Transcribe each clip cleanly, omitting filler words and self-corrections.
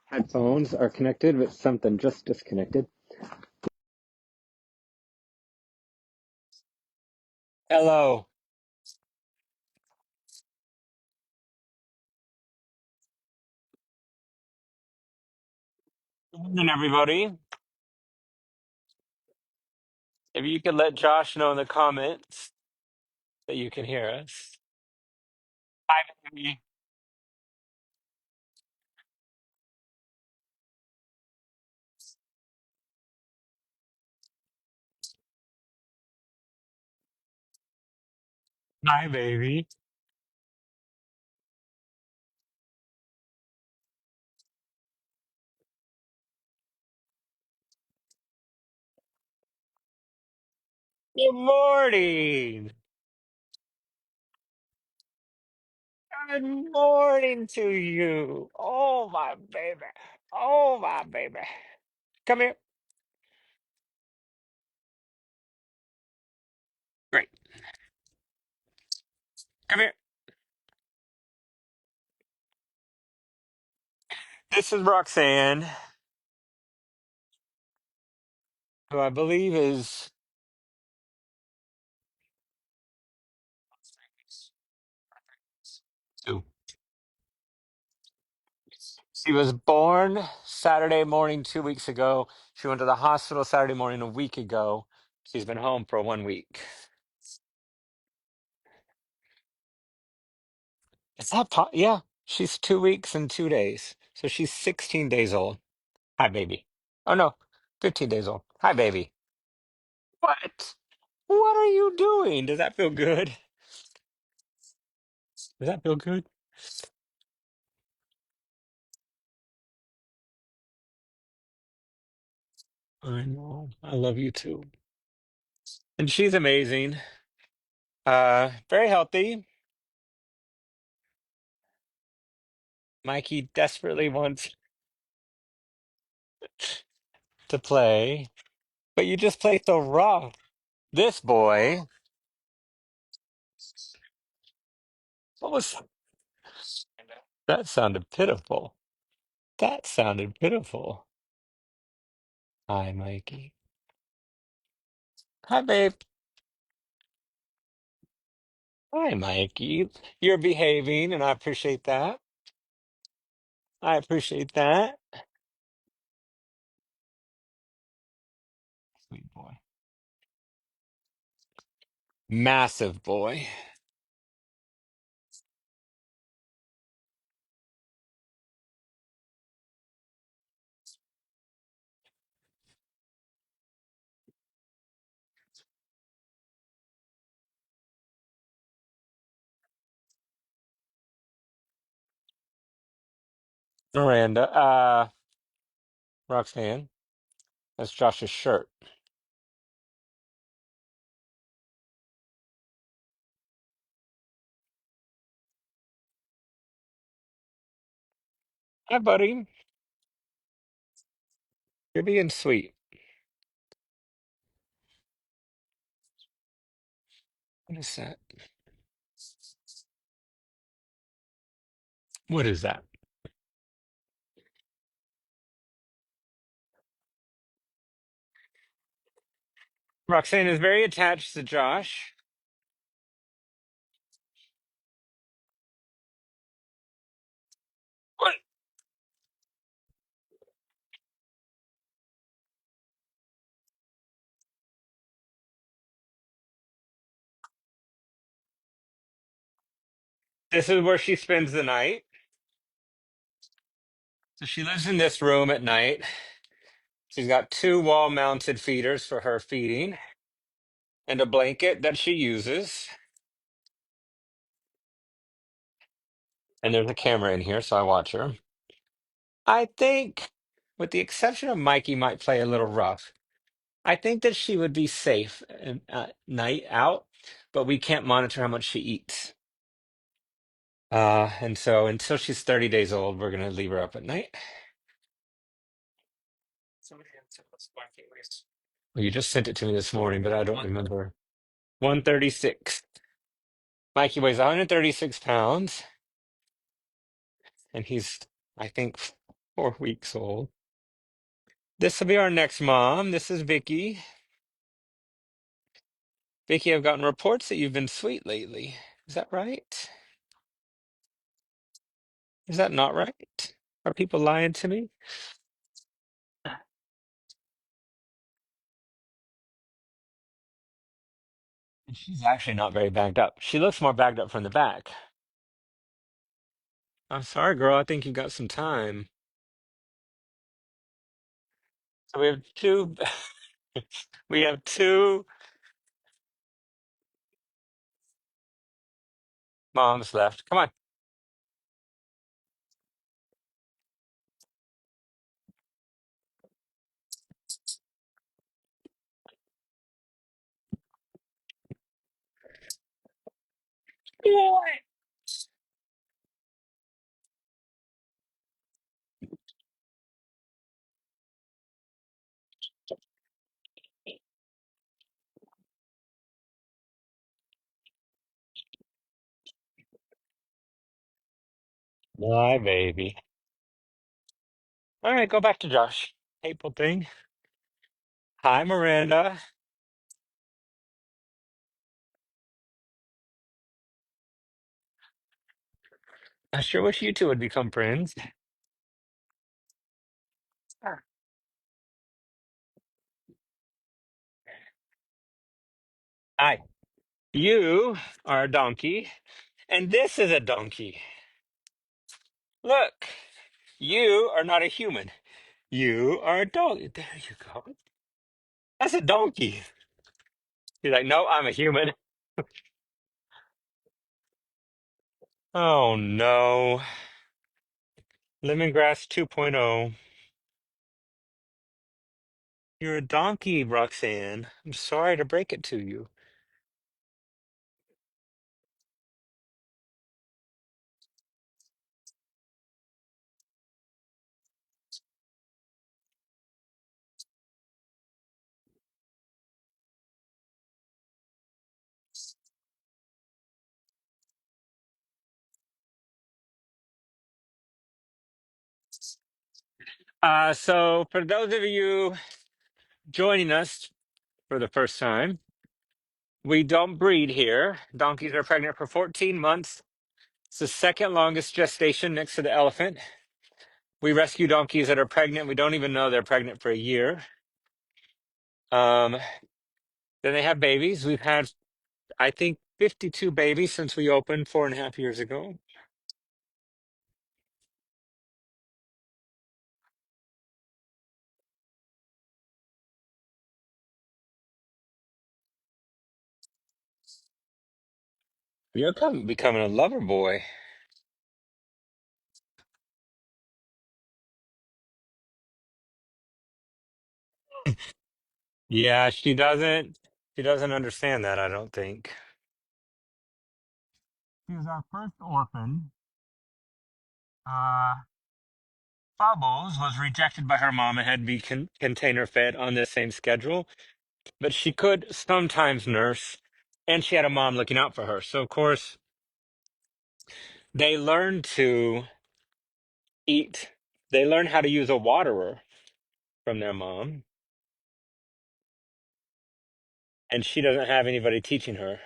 Headphones are connected, but something just disconnected. Hello. Good morning, everybody. If you could let Josh know in the comments that you can hear us. Hi, baby. Hi, baby. Good morning. Good morning to you. Oh, my baby. Oh, my baby. Come here. Great. Come here. This is Roxanne, who I believe is two. She was born Saturday morning 2 weeks ago. She went to the hospital Saturday morning a week ago. She's been home for 1 week. Is that yeah, she's 2 weeks and 2 days. So she's 16 days old. Hi, baby. Oh, no, 15 days old. Hi, baby. What? What are you doing? Does that feel good? Does that feel good? I know. I love you too. And she's amazing. Very healthy. Mikey desperately wants to play, but you just play so rough. This boy, what was that? Sounded pitiful. That sounded pitiful. Hi, Mikey. Hi, babe. Hi, Mikey. You're behaving, and I appreciate that. I appreciate that. Sweet boy. Massive boy. Miranda. Roxanne. That's Josh's shirt. Hi, buddy. You're being sweet. What is that? What is that? Roxanne is very attached to Josh. What? This is where she spends the night. So she lives in this room at night. She's got two wall-mounted feeders for her feeding and a blanket that she uses. And there's a camera in here, so I watch her. I think, with the exception of Mikey might play a little rough, I think that she would be safe at night out, but we can't monitor how much she eats. And so until she's 30 days old, we're gonna leave her up at night. Well, you just sent it to me this morning, but I don't remember. 136. Mikey weighs 136 pounds, and he's, I think, 4 weeks old. This will be our next mom. This is Vicky. Vicky, I've gotten reports that you've been sweet lately. Is that right? Is that not right? Are people lying to me? And she's actually not very bagged up. She looks more bagged up from the back. I'm sorry, girl. I think you got some time. So we have two. We have two moms left. Come on. What? My baby. All right, go back to Josh. Hateful thing. Hi, Miranda. I sure wish you two would become friends. Ah. Hi. You are a donkey, and this is a donkey. Look, you are not a human. You are a dog. There you go. That's a donkey. He's like, no, I'm a human. Oh no. Lemongrass 2.0. You're a donkey, Roxanne. I'm sorry to break it to you. So for those of you joining us for the first time, we don't breed here. Donkeys are pregnant for 14 months. It's the second longest gestation next to the elephant. We rescue donkeys that are pregnant. We don't even know they're pregnant for a year. Um, then they have babies. We've had, I think, 52 babies since we opened 4.5 years ago. Becoming a lover boy. Yeah, she doesn't. She doesn't understand that, I don't think. She was our first orphan. Uh, Bubbles was rejected by her mom and had to be container fed on the same schedule, but she could sometimes nurse, and she had a mom looking out for her. So, of course, they learned to eat. They learned how to use a waterer from their mom, and she doesn't have anybody teaching her.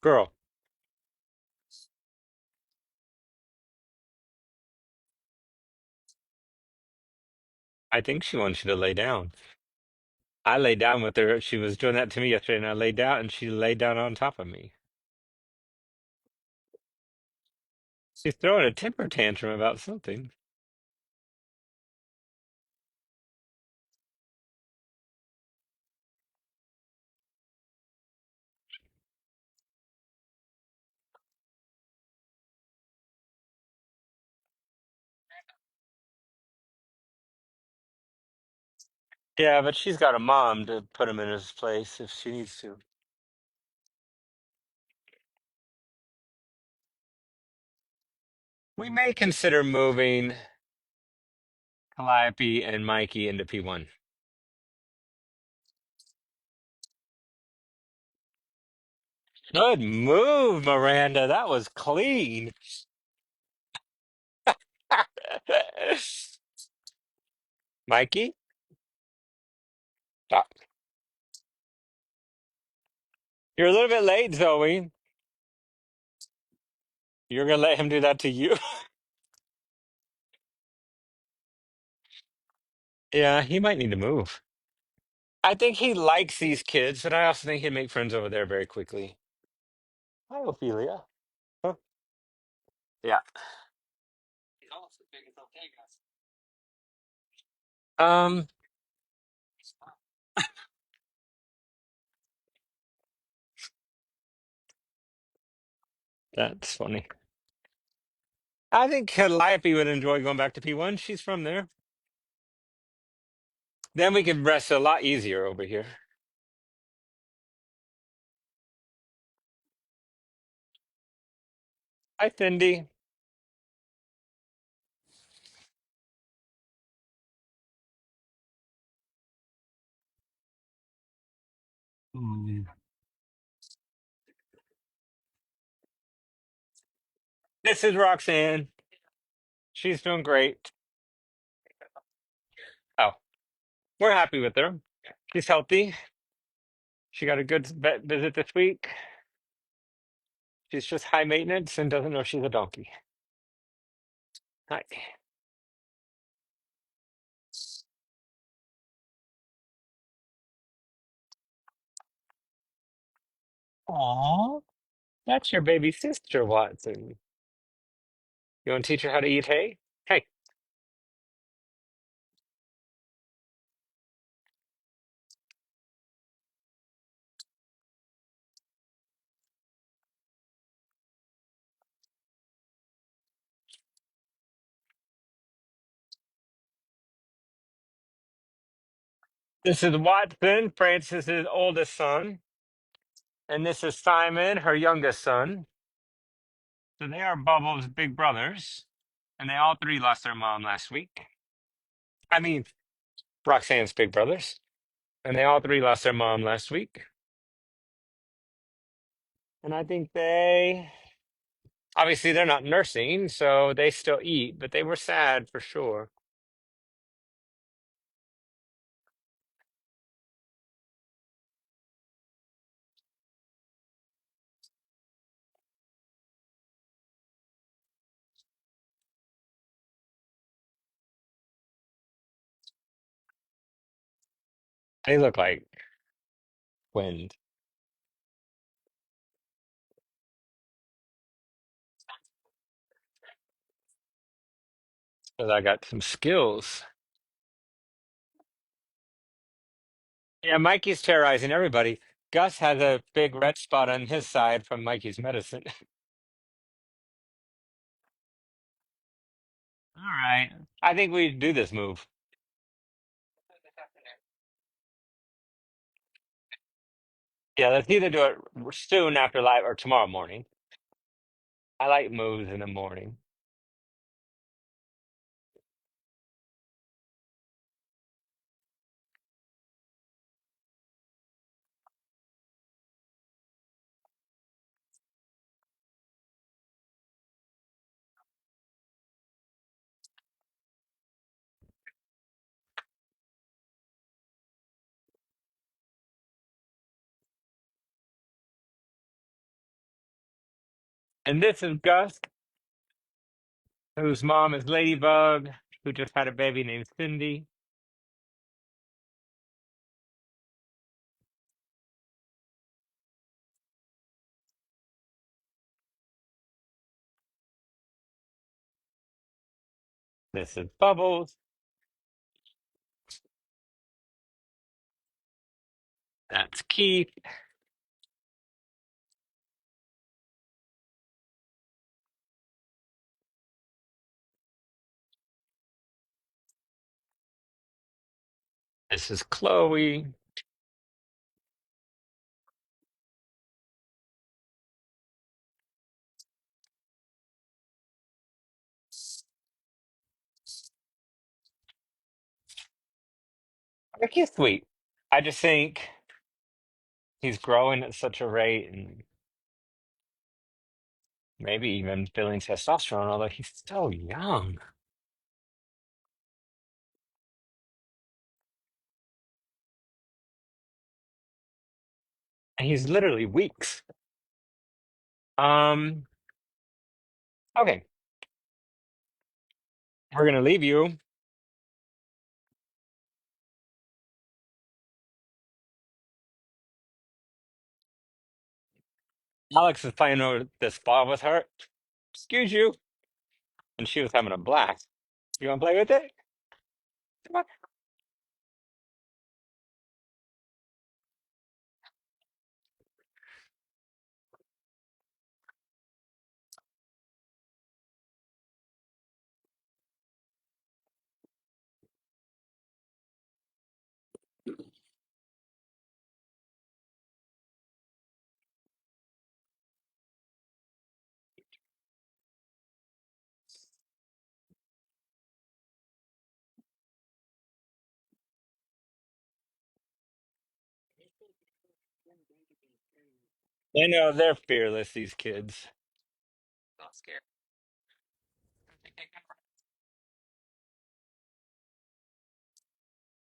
Girl, I think she wants you to lay down. I laid down with her. She was doing that to me yesterday, and I laid down, and she laid down on top of me. She's throwing a temper tantrum about something. Yeah, but she's got a mom to put him in his place if she needs to. We may consider moving Calliope and Mikey into P1. Good move, Miranda. That was clean. Mikey, stop. You're a little bit late, Zoe. You're gonna let him do that to you? Yeah, he might need to move. I think he likes these kids, but I also think he'd make friends over there very quickly. Hi, Ophelia. Huh? Yeah. Um, that's funny. I think Calliope would enjoy going back to P1. She's from there. Then we can rest a lot easier over here. Hi, Cindy. Mm. This is Roxanne. She's doing great. Oh, we're happy with her. She's healthy. She got a good vet visit this week. She's just high maintenance and doesn't know she's a donkey. Hi. Aw, that's your baby sister, Watson. You want to teach her how to eat hay? Hey, this is Watson, Francis's oldest son, and this is Simon, her youngest son. So they are Bubbles' big brothers, and they all three lost their mom last week. I mean, Roxanne's big brothers, and they all three lost their mom last week. And I think they obviously they're not nursing, so they still eat, but they were sad for sure. They look like twins. Because I got some skills. Yeah, Mikey's terrorizing everybody. Gus has a big red spot on his side from Mikey's medicine. All right. I think we do this move. Yeah, let's either do it soon after live or tomorrow morning. I like moves in the morning. And this is Gus, whose mom is Ladybug, who just had a baby named Cindy. This is Bubbles. That's Keith. This is Chloe. Like he's sweet. I just think he's growing at such a rate and maybe even feeling testosterone, although he's so young. And he's literally weeks. Um, okay, we're gonna leave you. Alex is playing over this ball with her. Excuse you. And she was having a blast. You wanna play with it? Come on. I know they're fearless, these kids. Not scared.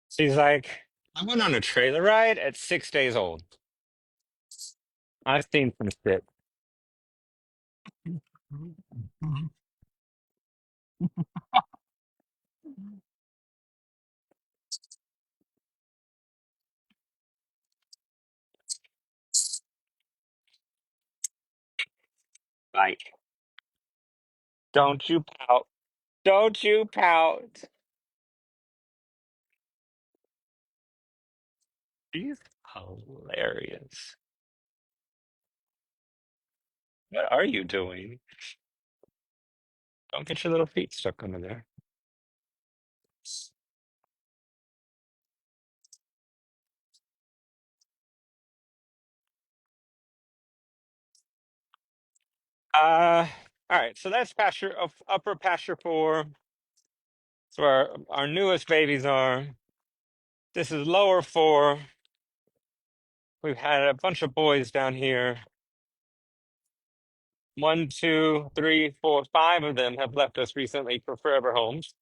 She's like, I went on a trailer ride at 6 days old. I've seen some shit. Like, don't you pout. Don't you pout. She's hilarious. What are you doing? Don't get your little feet stuck under there. Uh, all right. So that's upper pasture 4. So our newest babies are. This is lower 4. We've had a bunch of boys down here. One, two, three, four, 5 of them have left us recently for forever homes.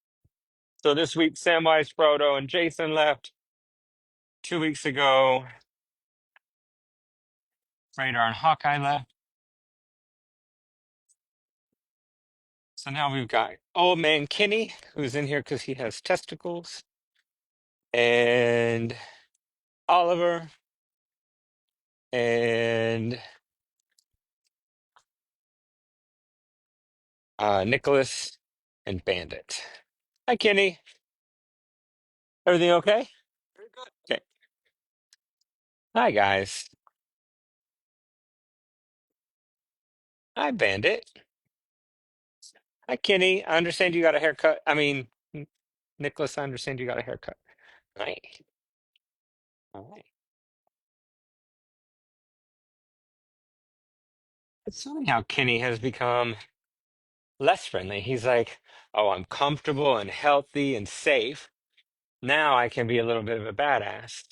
So this week, Samwise, Frodo, and Jason left. 2 weeks ago, Radar and Hawkeye left. So now we've got old man Kenny, who's in here because he has testicles, and Oliver, and Nicholas, and Bandit. Hi, Kenny. Everything okay? Okay. Hi, guys. Hi, Bandit. Hi, Kenny. I understand you got a haircut. I mean, Nicholas, I understand you got a haircut. Right. All right. It's funny how Kenny has become less friendly. He's like, oh, I'm comfortable and healthy and safe. Now I can be a little bit of a badass.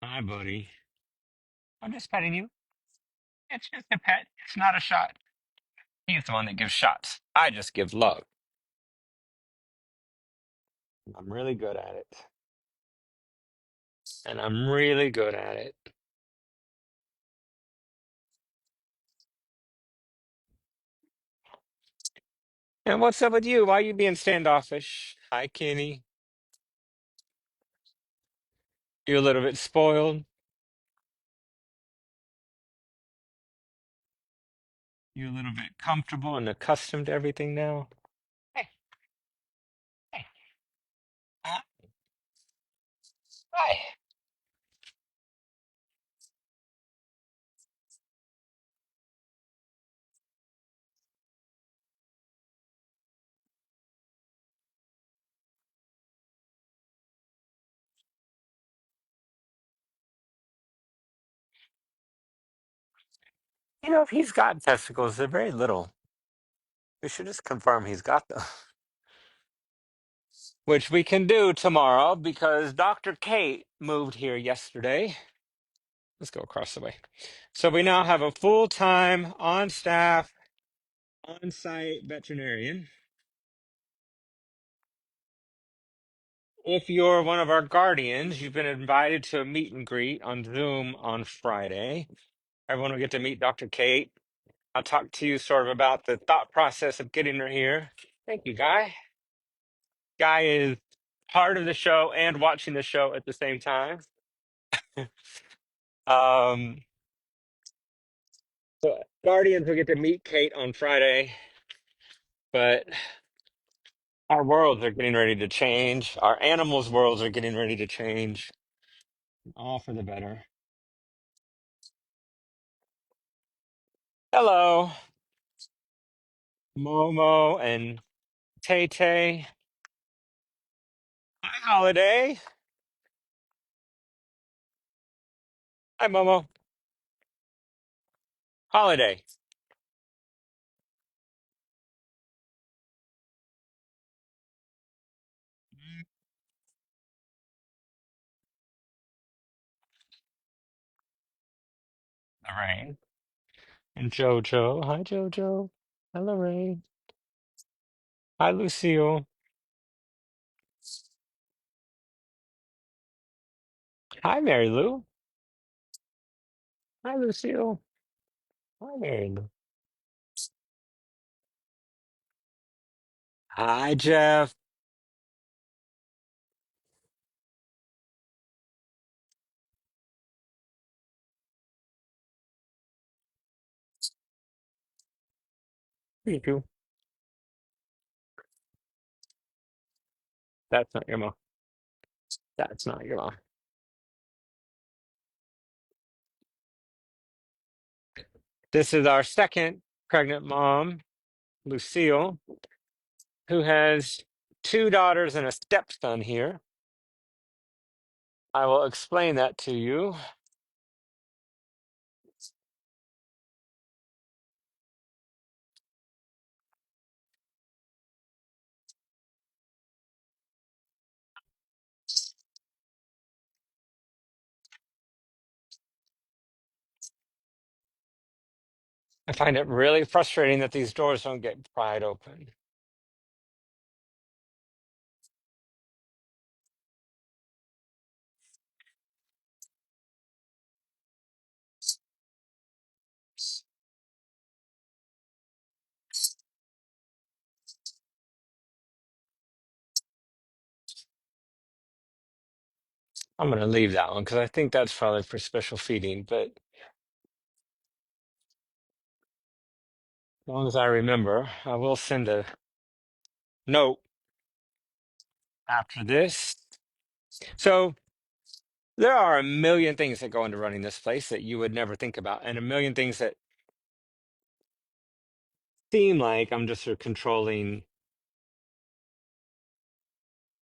Hi, buddy. I'm just petting you. It's just a pet. It's not a shot. He's the one that gives shots. I just give love. I'm really good at it. And I'm really good at it. And what's up with you? Why are you being standoffish? Hi, Kenny. You a little bit spoiled? You a little bit comfortable and accustomed to everything now? Hey, hey. uh, Hi. You know, if he's got testicles, they're very little. We should just confirm he's got them. which we can do tomorrow because Dr. Kate moved here yesterday. Let's go across the way. So we now have a full-time, on-staff, on-site veterinarian. If you're one of our guardians, you've been invited to a meet and greet on Zoom on Friday. Everyone will get to meet Dr. Kate. I'll talk to you sort of about the thought process of getting her here. Thank you, Guy. Guy is part of the show and watching the show at the same time. Um, so Guardians will get to meet Kate on Friday, but our worlds are getting ready to change. Our animals' worlds are getting ready to change, all for the better. Hello, Momo and Tay Tay. Hi, Holiday. Hi, Momo. Holiday. Lorraine. And Jojo. Hi, Jojo. Hi, Lorraine. Hi, Lucille. Hi, Mary Lou. Hi, Lucille. Hi, Mary Lou. Hi, Jeff. You too. That's not your mom. That's not your mom. This is our second pregnant mom, Lucille, who has two daughters and a stepson here. I will explain that to you. I find it really frustrating that these doors don't get pried open. I'm going to leave that one because I think that's probably for special feeding. But as long as I remember, I will send a note after this. So there are a million things that go into running this place that you would never think about, and a million things that seem like I'm just a controlling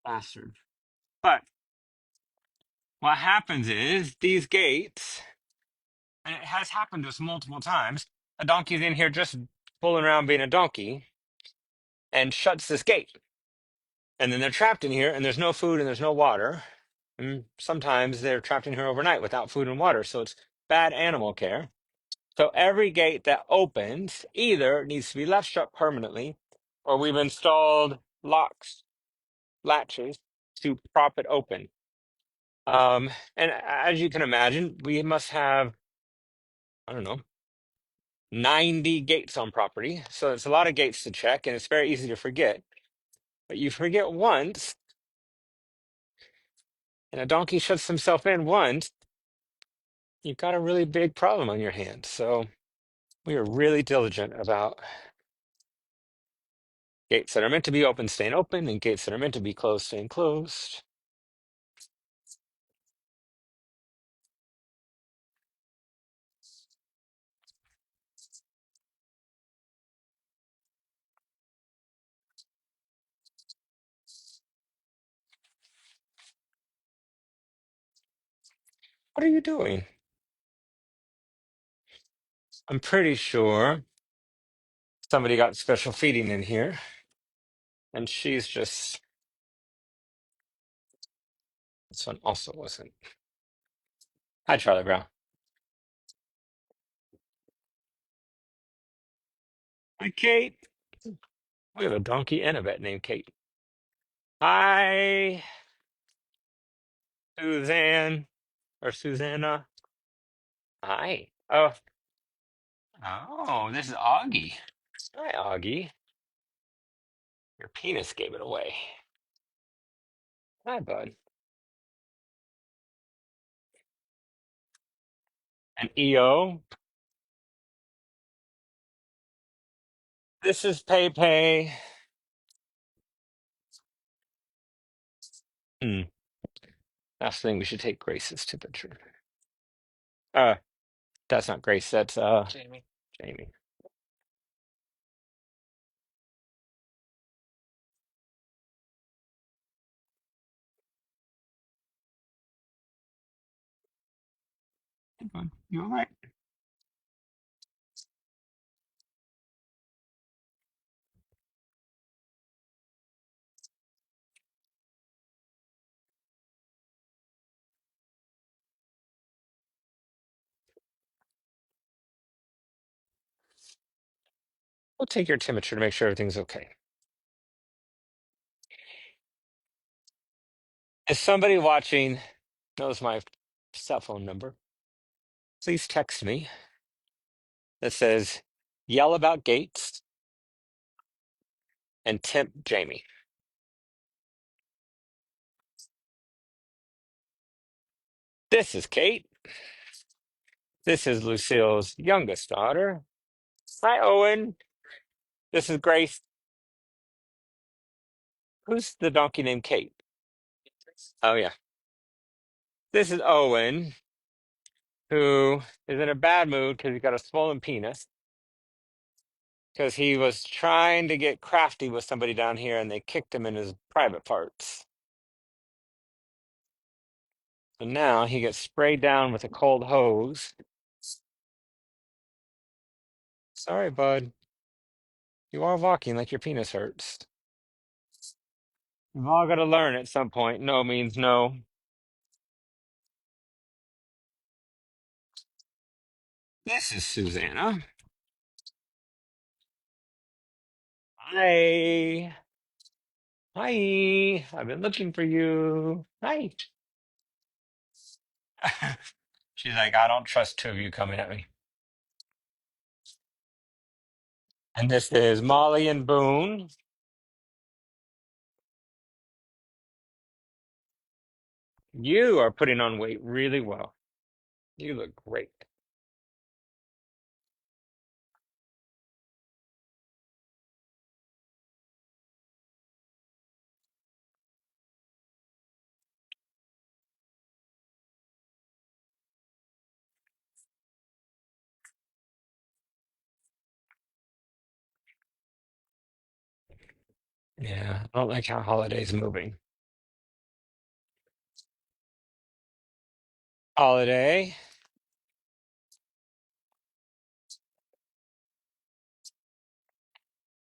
bastard. But what happens is these gates, and it has happened to us multiple times, a donkey's in here just fooling around being a donkey and shuts this gate. And then they're trapped in here and there's no food and there's no water. And sometimes they're trapped in here overnight without food and water. So it's bad animal care. So every gate that opens either needs to be left shut permanently or we've installed locks, latches to prop it open. And as you can imagine, we must have, I don't know, 90 gates on property. So it's a lot of gates to check and it's very easy to forget. But you forget once and a donkey shuts himself in once, you've got a really big problem on your hands. So we are really diligent about gates that are meant to be open staying open and gates that are meant to be closed staying closed. What are you doing? I'm pretty sure somebody got special feeding in here and she's just This one also wasn't. Hi, Charlie Brown. Hi, Kate. We have a donkey and a vet named Kate. Hi, Suzanne or Susanna. Hi. Oh, this is Augie. Hi, Augie. Your penis gave it away. Hi, bud. And EO. This is Pei Pei. Hmm. Last thing we should take Grace's temperature. Uh, that's not Grace. That's Jamie. Jamie. Hey, bud. You all right? We'll take your temperature to make sure everything's okay. If somebody watching knows my cell phone number, please text me that says yell about Gates and tempt Jamie. This is Kate. This is Lucille's youngest daughter. Hi, Owen. This is Grace. Who's the donkey named Kate? Oh, yeah. This is Owen, who is in a bad mood because he got a swollen penis because he was trying to get crafty with somebody down here and they kicked him in his private parts. So now he gets sprayed down with a cold hose. Sorry, bud. You are walking like your penis hurts. We've all got to learn at some point. No means no. This is Susanna. Hi. Hi. I've been looking for you. Hi. She's like, I don't trust two of you coming at me. And this is Molly and Boone. You are putting on weight really well. You look great. Yeah, I don't like how Holiday's moving. Holiday,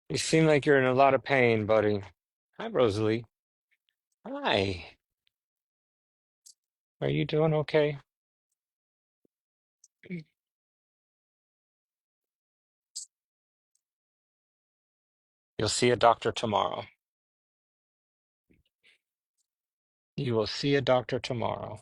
you seem like you're in a lot of pain, buddy. Hi, Rosalie. Hi. Are you doing okay? You'll see a doctor tomorrow. You will see a doctor tomorrow.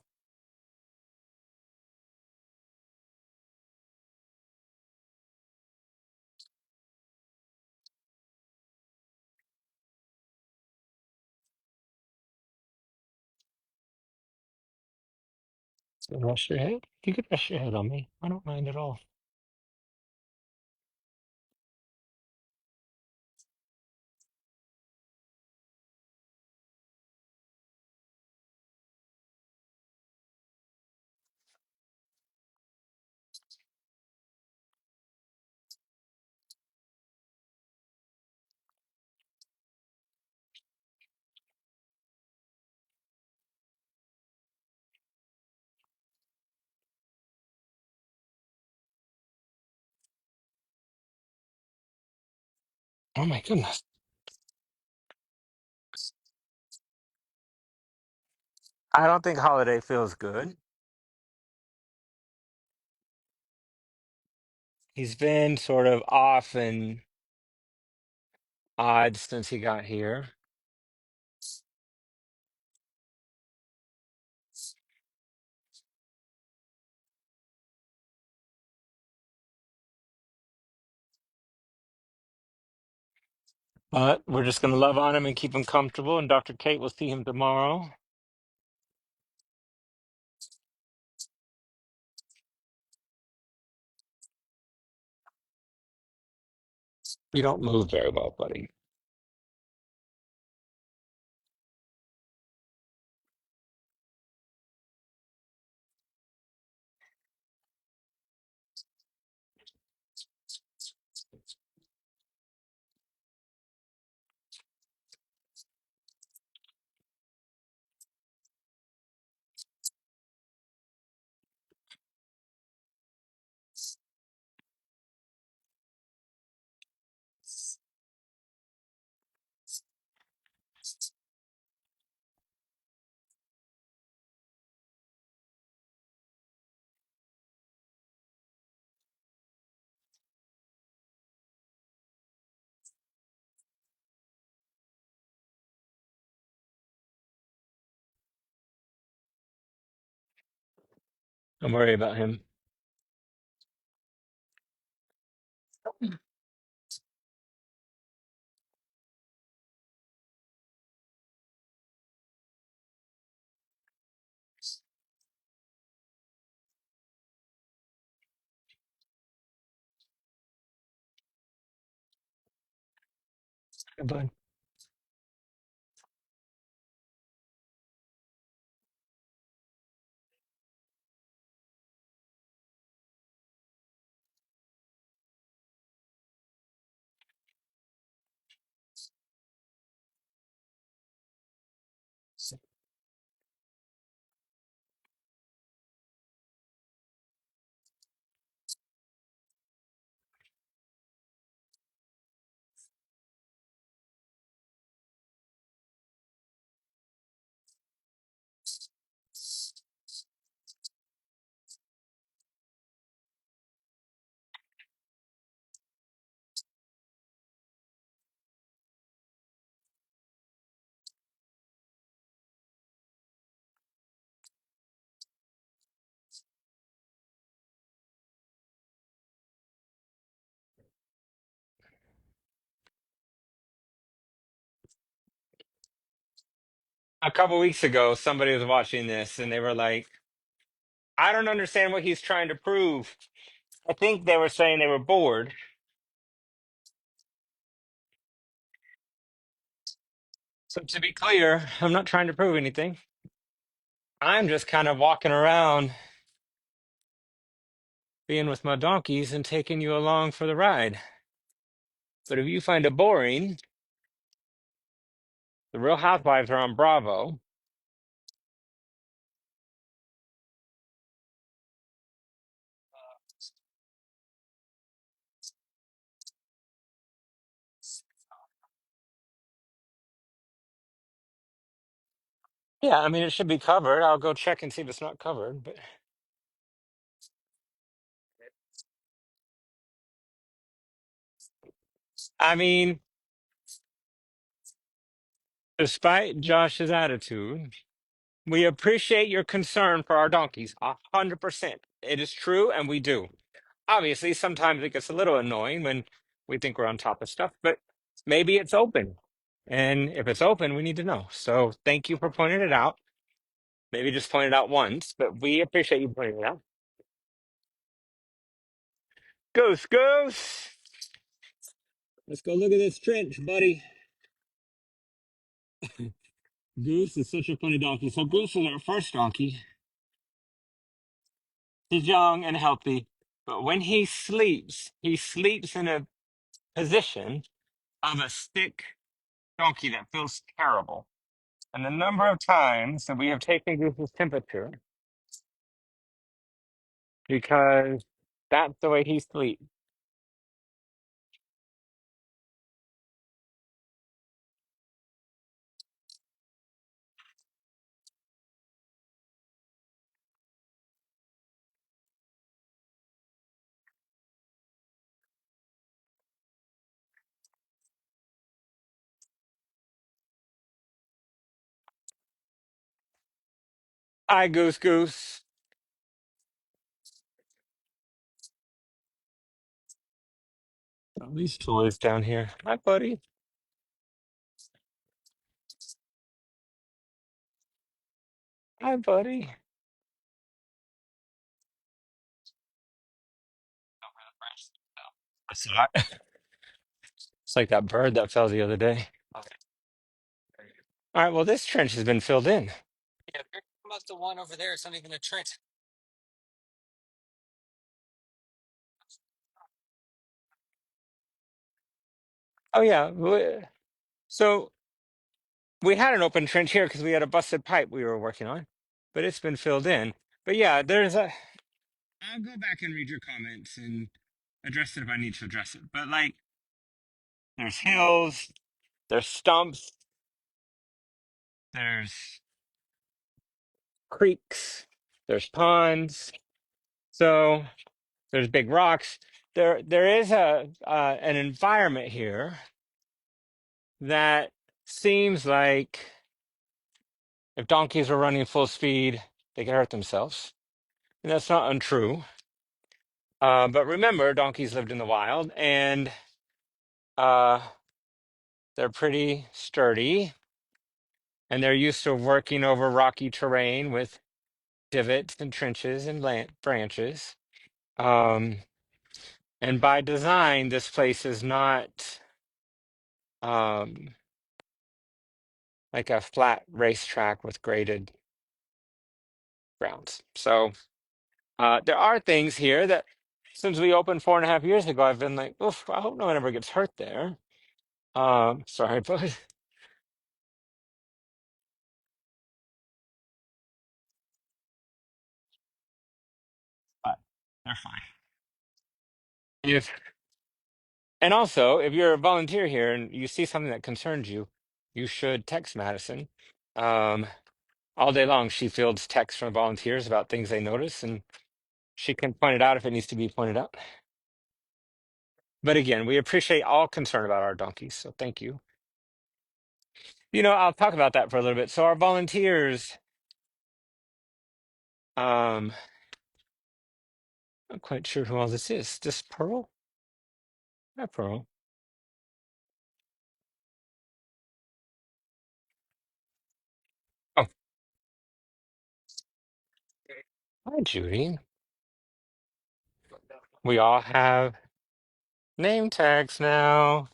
So rest your head. You could rest your head on me. I don't mind at all. Oh my goodness. I don't think Holiday feels good. He's been sort of off and odd since he got here. But we're just going to love on him and keep him comfortable. And Dr. Kate will see him tomorrow. You don't move very well, buddy. Don't worry about him. But a couple weeks ago, somebody was watching this and they were like, I don't understand what he's trying to prove. I think they were saying they were bored. So to be clear, I'm not trying to prove anything. I'm just kind of walking around being with my donkeys and taking you along for the ride. But if you find it boring, the Real Housewives are on Bravo. Yeah, I mean, it should be covered. I'll go check and see if it's not covered. But I mean, despite Josh's attitude, we appreciate your concern for our donkeys. 100%. It is true, and we do. Obviously, sometimes it gets a little annoying when we think we're on top of stuff, but maybe it's open. And if it's open, we need to know. So thank you for pointing it out. Maybe just point it out once, but we appreciate you pointing it out. Goose, goose. Let's go look at this trench, buddy. Goose is such a funny donkey. So Goose is our first donkey. He's young and healthy, but when he sleeps in a position of a sick donkey that feels terrible. And the number of times that we have taken Goose's temperature because that's the way he sleeps. Hi, Goose Goose. All these toys down here. Hi, buddy. Hi, buddy. That's not. It's like that bird that fell the other day. All right, well, this trench has been filled in. Yeah, you're talking about the one over there. It's not even a trench. Oh, yeah. So we had an open trench here because we had a busted pipe we were working on, but it's been filled in. But yeah, there's a. I'll go back and read your comments and address it if I need to address it. But like, there's hills, there's stumps, there's creeks, there's ponds. So there's big rocks. There is a an environment here that seems like if donkeys were running full speed, they could hurt themselves, and that's not untrue. But remember, donkeys lived in the wild, and uh, they're pretty sturdy, and they're used to working over rocky terrain with divots and trenches and branches. Um, and by design, this place is not um, like a flat racetrack with graded grounds. So there are things here that since we opened 4.5 years ago, I've been like, oof, I hope no one ever gets hurt there. Sorry, but they're fine. If and also, if you're a volunteer here and you see something that concerns you, you should text Madison. Um, all day long, she fields texts from volunteers about things they notice, and she can point it out if it needs to be pointed out. But again, we appreciate all concern about our donkeys, so thank you. I'll talk about that for a little bit. So our volunteers, um, I'm quite sure who all this is. This Pearl? Hi, Pearl. Oh, hi, Judy. We all have name tags now.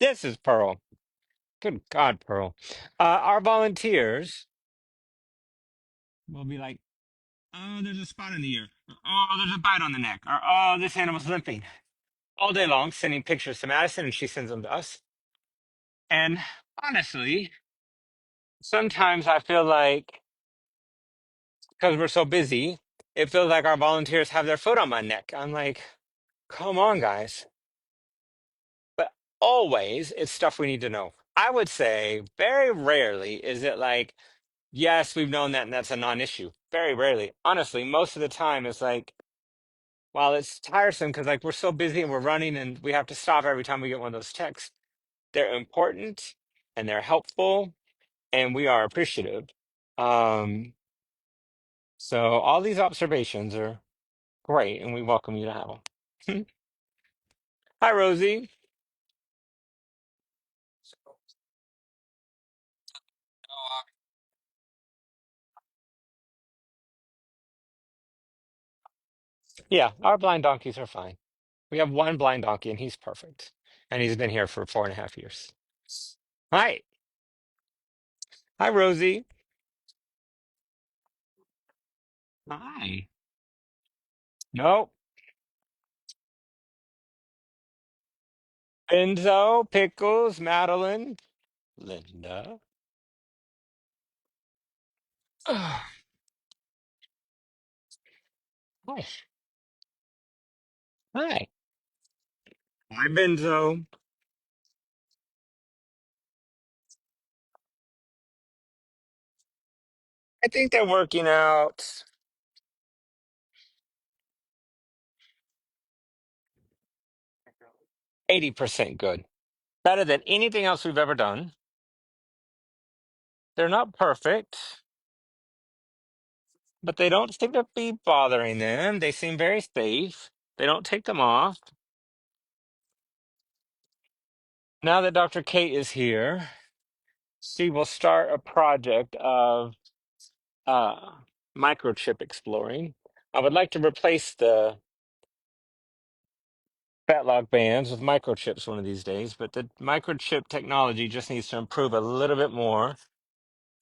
This is Pearl. Good God, Pearl. Our volunteers will be like, oh, there's a spot in the ear. Or, oh, there's a bite on the neck. Or, oh, this animal's limping. All day long, sending pictures to Madison, and she sends them to us. And honestly, sometimes I feel like because we're so busy, it feels like our volunteers have their foot on my neck. I'm like, come on, guys. But always, it's stuff we need to know. I would say very rarely is it like, yes, we've known that and that's a non-issue. Very rarely. Honestly, most of the time it's like, while it's tiresome because like we're so busy and we're running and we have to stop every time we get one of those texts, they're important and they're helpful and we are appreciative. Um, so all these observations are great and we welcome you to have them. Hi, Rosie. Yeah, our blind donkeys are fine. We have one blind donkey and he's perfect. And he's been here for 4.5 years. Hi. Hi, Rosie. Hi. Nope. Enzo, Pickles, Madeline, Linda. Hi. Hi. Hi, Benzo. I think they're working out 80% good. Better than anything else we've ever done. They're not perfect. but they don't seem to be bothering them. They seem very safe. They don't take them off. Now that Dr. Kate is here, she will start a project of uh, microchip exploring. I would like to replace the Fatlock bands with microchips one of these days, but the microchip technology just needs to improve a little bit more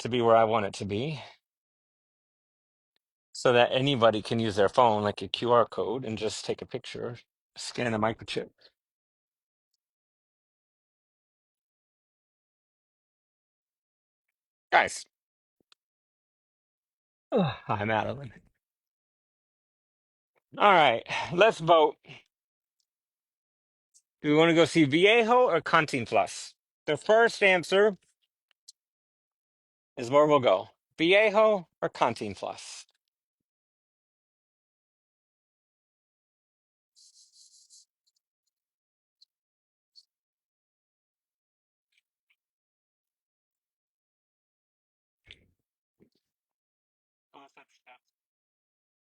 to be where I want it to be, so that anybody can use their phone like a QR code and just take a picture, scan a microchip. Guys, hi, Madeline. All right, let's vote. Do we want to go see Viejo or Cantinflas? The first answer is where we'll go. Viejo or Cantinflas?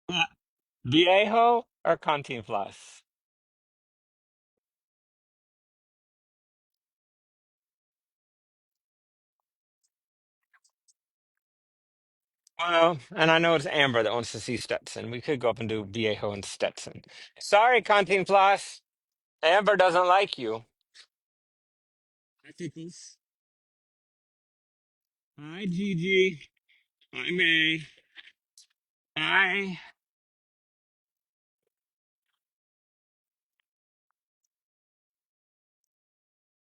Uh, Viejo or Cantinflas? Well, and I know it's Amber that wants to see Stetson. We could go up and do Viejo and Stetson. Sorry, Cantinflas. Amber doesn't like you. Hi, Tickles. Hi, Gigi. Hi, May. Hi,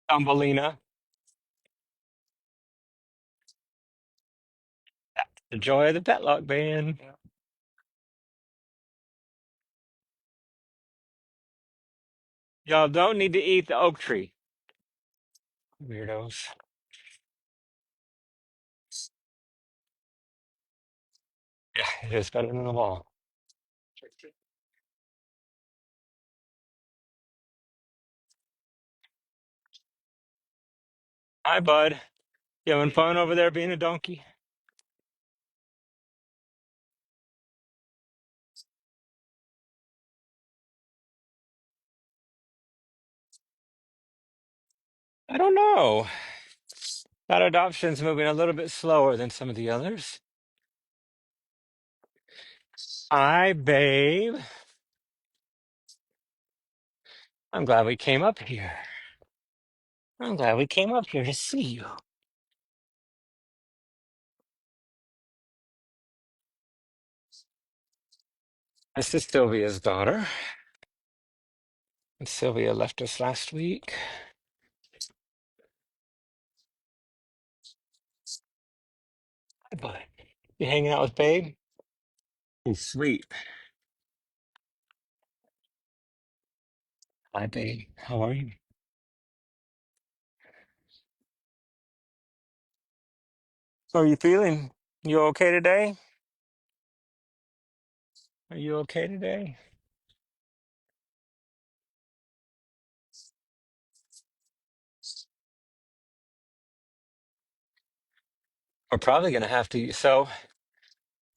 Thumbelina. The joy of the Petlock Band. Y'all don't need to eat the oak tree. Weirdos. Yeah, it is better than the wall. Hi, bud. You having fun over there being a donkey? I don't know. That adoption's moving a little bit slower than some of the others. Hi, babe. I'm glad we came up here. I'm glad we came up here to see you. This is Sylvia's daughter. And Sylvia left us last week. Hi, bud. You hanging out with babe? He's sweet. Hi, babe. How are you? How are you feeling? You okay today? Are you okay today? We're probably gonna have to. So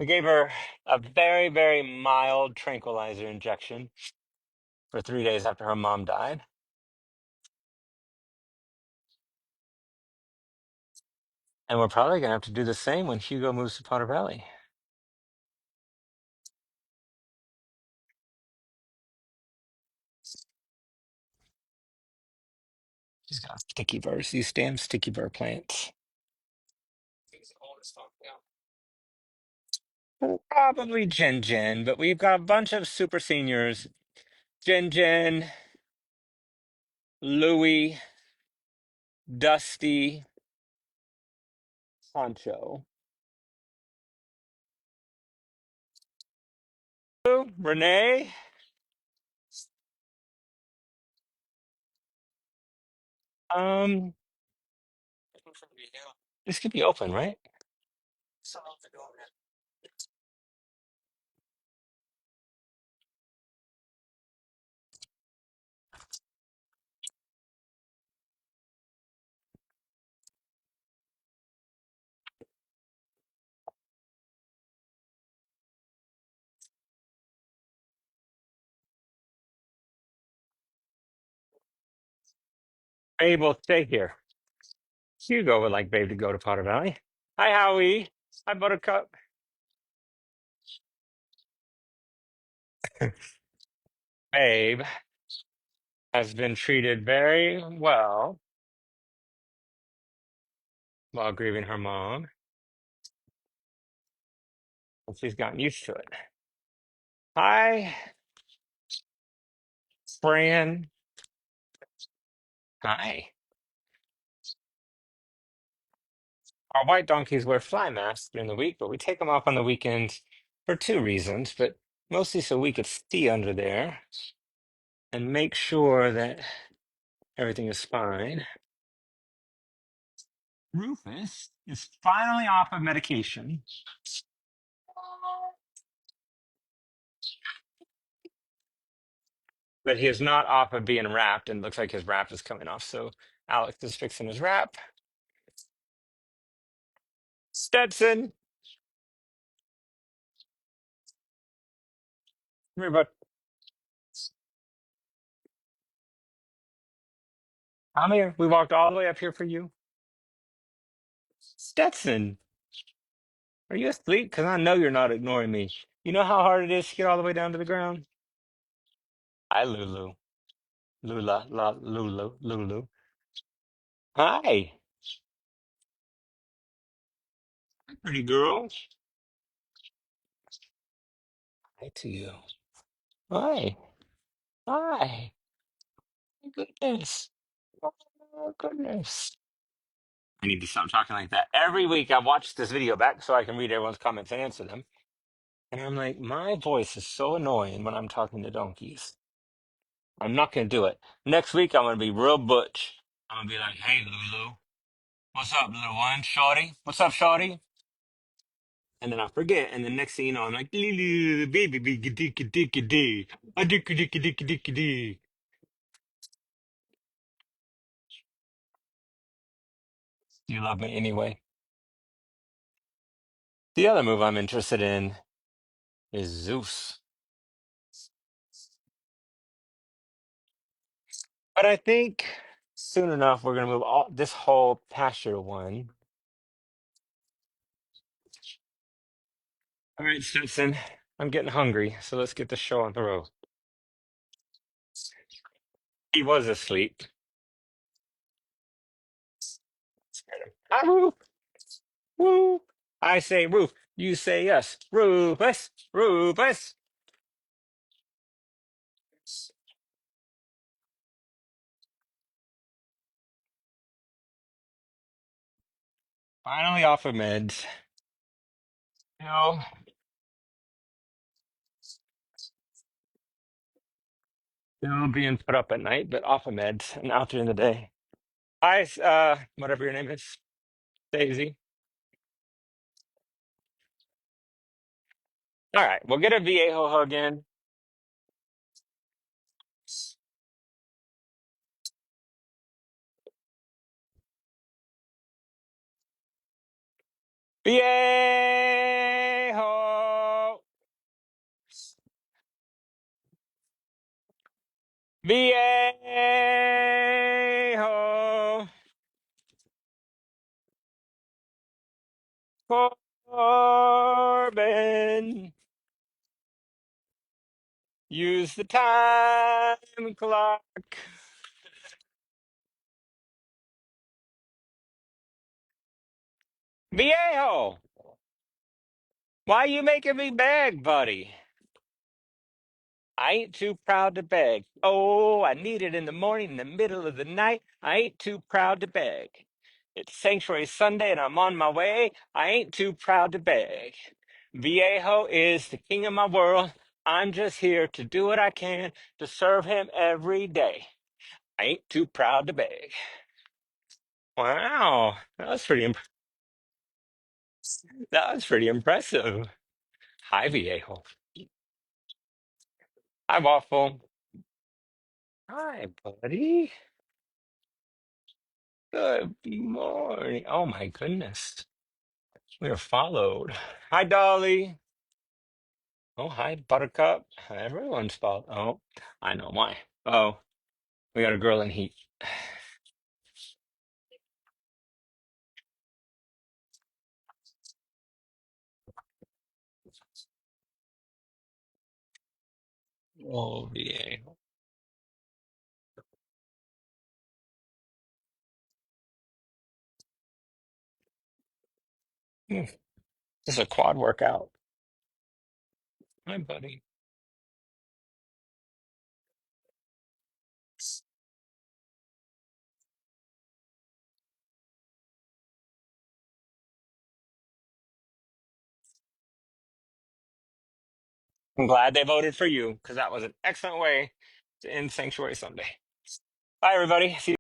we gave her a very, very mild tranquilizer injection for 3 days after her mom died. And we're probably gonna have to do the same when Hugo moves to Potter Valley. She's got sticky burrs, these damn sticky burr plants. Probably Jin Jin, but we've got a bunch of super seniors. Jin Jin, Louie, Dusty, Poncho, Renee. Um, this could be open, right? Babe will stay here. Hugo would like Babe to go to Potter Valley. Hi, Howie. Hi, Buttercup. Babe has been treated very well while grieving her mom, and she's gotten used to it. Hi, Fran. Hi. Our white donkeys wear fly masks during the week, but we take them off on the weekends for two reasons, but mostly so we could see under there and make sure that everything is fine. Rufus is finally off of medication, but he is not off of being wrapped, and looks like his wrap is coming off. So Alex is fixing his wrap. Stetson, come here, bud. Come here. We walked all the way up here for you. Stetson, are you asleep? Because I know you're not ignoring me. You know how hard it is to get all the way down to the ground? Hi, Lulu. Lula, Lulu, Lulu. Hi, pretty girl. Hi to you. Hi. Hi. Goodness. Oh, goodness. I need to stop talking like that. Every week I watch this video back so I can read everyone's comments and answer them. And I'm like, my voice is so annoying when I'm talking to donkeys. I'm not going to do it. Next week I'm going to be real butch. I'm going to be like, hey, Lulu. What's up, little one? Shorty? What's up, Shorty? And then I forget. And the next thing you know, I'm like, Lulu, baby, baby, dicky, dicky, dee. A dicky, dicky, dicky, dicky, dee. You love me anyway. The other move I'm interested in is Zeus. But I think soon enough we're gonna move all this whole pasture one. All right, Stetson, I'm getting hungry, so let's get the show on the road. He was asleep. Scared him. Hi, Roof. Woo. I say Roof. You say yes. Rufus. Rufus. Finally off of meds. No, still being put up at night, but off of meds and out during the day. Hi, whatever your name is, Daisy. All right, we'll get a Viejo hug in. Viejo, Viejo, Corbin, use the time clock. Viejo, why you making me beg, buddy? I ain't too proud to beg. Oh, I need it in the morning, in the middle of the night. I ain't too proud to beg. It's Sanctuary Sunday and I'm on my way. I ain't too proud to beg. Viejo is the king of my world. I'm just here to do what I can to serve him every day. I ain't too proud to beg. Wow, that was pretty impressive. Hi, Viejo. Hi, Waffle. Hi, buddy. Good morning. Oh my goodness. We are followed. Hi, Dolly. Oh, hi, Buttercup. Everyone's followed. Oh, I know why. Oh, we got a girl in heat. Oh, VA. Hmm, this is a quad workout. Hi, buddy. I'm glad they voted for you because that was an excellent way to end Sanctuary Sunday. Bye, everybody. See you.